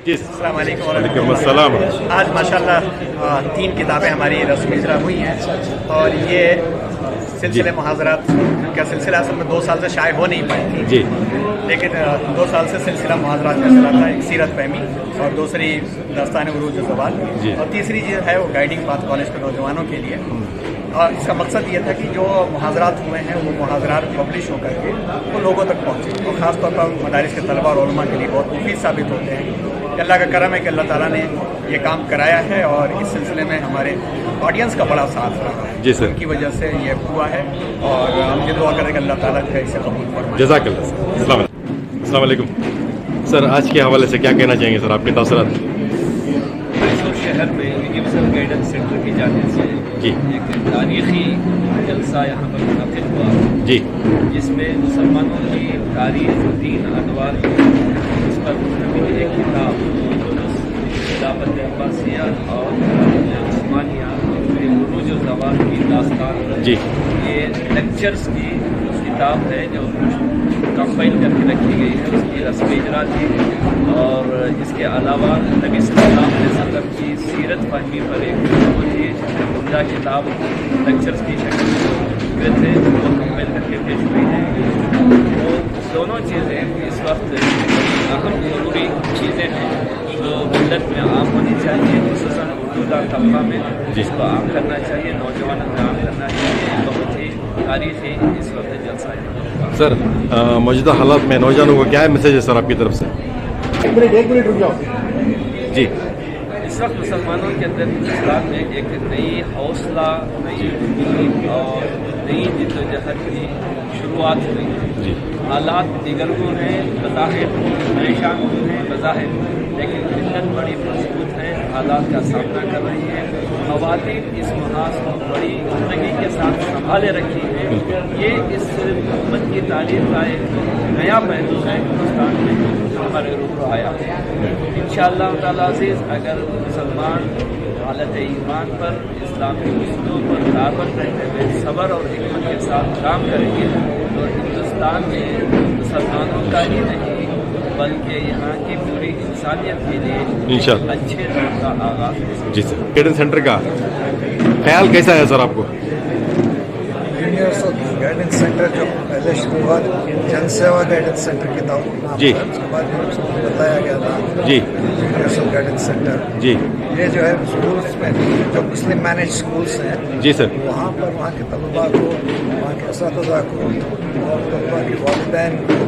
جی السلام علیکم وعلیکم السلام. آج ماشاءاللہ 3 کتابیں ہماری رسم اجرا ہوئی ہیں اور یہ سلسلے محاضرات کا سلسلہ اصل میں 2 سال سے شائع ہو نہیں پائی تھی جی لیکن 2 سال سے سلسلہ محاضرات کا چلا تھا. ایک سیرت فہمی اور دوسری داستان عروج الزوال اور تیسری جو ہے وہ گائیڈنگ پاتھ کالج کے نوجوانوں کے لیے. اور اس کا مقصد یہ تھا کہ جو محاضرات ہوئے ہیں وہ محاضرات پبلش ہو کر کے وہ لوگوں تک پہنچے اور خاص طور پر مدارس کے طلباء اور علماء کے لیے بہت مفید ثابت ہوتے ہیں. کہ اللہ کا کرم ہے کہ اللہ تعالیٰ نے یہ کام کرایا ہے اور اس سلسلے میں ہمارے آڈینس کا بڑا ساتھ رہا ہے. جی سر, ان کی وجہ سے یہ ہوا ہے اور ہم یہ دعا کریں کہ اللہ تعالیٰ جو ہے اسے قبول فرمائے. جزاک اللہ سر. السلام علیکم سر. آج کے حوالے سے کیا کہنا چاہیں گے سر, آپ کے تاثرات؟ شہر میں یونیورسل گائیڈنس سینٹر کی جانب سے جی ایک تاریخی جلسہ یہاں پر منعقد ہوا جی جس میں مسلمانوں کی تاریخ دین ادوار اس پر مشتمل ایک کتاب خلافت عباسیہ اور عثمانیہ عروج الزوال کی داستان جی یہ لیکچرز کی کتاب ہے جو کمپائل کر کے رکھی گئی ہے. اس کی رسم اجرا تھی اور اس کے علاوہ نبی صلی اللہ علیہ وسلم کی سیرت فہمی پر ایک بہت ہی عمدہ کتاب لیکچرز کی شکل میں تھے جو کمپائل کر کے پیش ہوئی ہیں. وہ دونوں چیزیں اس وقت اہم ضروری چیزیں ہیں جو ملت میں عام ہونی چاہیے, خصوصاً اردو دار طبقہ میں جس کو عام کرنا چاہیے, نوجوانوں میں عام کرنا چاہیے. بہت ہی تاریخی اس وقت جلسہ ہے. سر, موجودہ حالات میں نوجوانوں کو کیا میسج ہے سر آپ کی طرف سے؟ جی اس وقت مسلمانوں کے اندر اسلام میں ایک نئی حوصلہ, نئی امید اور نئی جد و جہد کی شروعات ہوئی ہے. جی حالات دیگر کو ہیں بظاہر, پریشان ہیں بظاہر, لیکن ملت بڑی مضبوط ہے, حالات کا سامنا کر رہی ہے. خواتین اس محاذ کو بڑی زندگی کے ساتھ سنبھالے رکھی ہے. یہ اس امت کی تعلیم کا ایک نیا پہلو ہے ہندوستان میں ہمارے روبرو آیا ہے. انشاءاللہ تعالیٰ عزیز اگر مسلمان حالت ایمان پر, اسلامی اصولوں پر دعوت رہتے ہوئے صبر اور حکمت کے ساتھ کام کریں گے تو ہندوستان میں مسلمانوں کا ہی نہیں بلکہ یہاں کی پوری انسانیت کے لیے انشاءاللہ اچھے دور کا آغاز ہو. جی سر, گائیڈنس سینٹر کا خیال کیسا ہے سر آپ کو؟ یونیورسل گائیڈنس سینٹر جو پہلے شروعات جن سیوا گائیڈنس سینٹر کے نام جی اس کے بعد بتایا گیا تھا جی یونیورسل گائیڈنس سینٹر. جی یہ جو ہے اسکولس میں جو مسلم مینج اسکولس ہیں جی سر, وہاں پر وہاں کے طلباء کو, وہاں کے اساتذہ کو اور طلباء کے والدین کو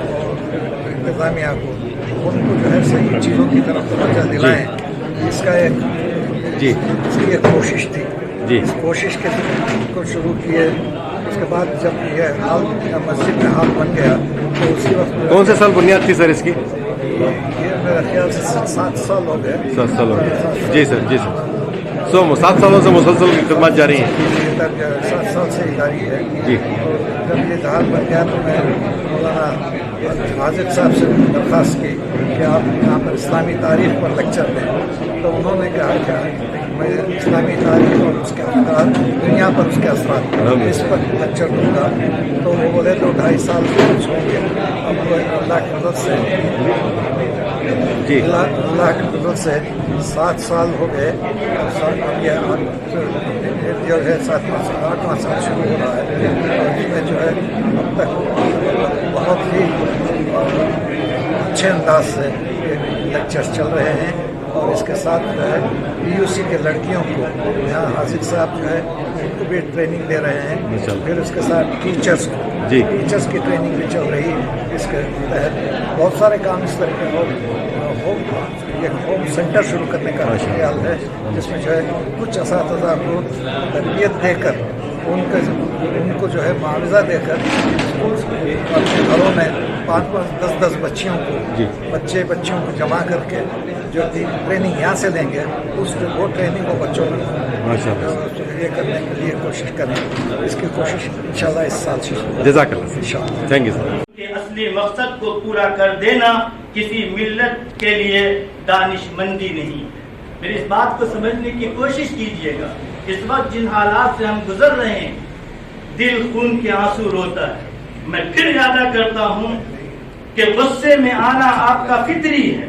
اور انتظامیہ کو ان کو جو ہے صحیح چیزوں کی طرف توجہ دلائیں. اس کا ایک جی اس کی ایک کوشش تھی. جی اس کوشش کے کو شروع کیے. اس کے بعد جب یہ ہال مسجد میں ہال بن گیا تو اسی وقت کون سے سال بنیاد تھی سر اس کی؟ یہ میرے خیال سے 7 سال ہو گئے. 7 سال ہو گئے. جی سر, جی سر. 7 سالوں سے مسلسل خدمات جاری ہیں. 7 سال سے جاری ہے. جی جب یہ جہاز بن گیا تو میں مولانا حاضر صاحب سے درخواست کی کہ آپ یہاں پر اسلامی تاریخ پر لیکچر دیں. تو انہوں نے کہا کہ میں اسلامی تاریخ اور اس کے اثرات, دنیا پر اس کے اثرات, اس پر لیکچر دوں گا. تو وہ بولے تو 2.5 سال سے کچھ ہوں گے. اب اللہ کی مدد سے جی اللہ کی مدد سے 7 سال ہو گئے. اب یہ جو ہے 8واں سال شروع ہو رہا ہے. اور اس میں جو ہے اب تک بہت ہی اچھے انداز سے لیکچرز چل رہے ہیں. اور اس کے ساتھ جو ہے PUC کے لڑکیوں کو یہاں حاضر صاحب جو ہے ان کو بھی ٹریننگ دے رہے ہیں. پھر اس کے ساتھ ٹیچرس کو ٹیچرس کی ٹریننگ بھی چل رہی ہے. اس کے تحت بہت سارے کام اس طرح کے ہوم سینٹر شروع کرنے کا خیال ہے جس میں جو ہے کچھ اساتذہ کو تربیت دے کر ان کو جو ہے معاوضہ دے کر اپنے گھروں میں 5-5 10 بچیوں کو بچیوں کو جمع کر کے جو ٹریننگ یہاں سے لیں گے وہ ٹریننگ کو بچوں میں یہ کرنے کے لیے کوشش کریں. اس کی کوشش انشاءاللہ اس سال سے جزاک اللہ انشاءاللہ. Thank you sir. کہ اصلی مقصد کو پورا کر دینا کسی ملت کے لیے دانش مندی نہیں. پھر اس بات کو سمجھنے کی کوشش کیجیے گا. اس وقت جن حالات سے ہم گزر رہے ہیں دل خون کے آنسو روتا ہے. میں پھر ارادہ کرتا ہوں کہ غصے میں آنا آپ کا فطری ہے.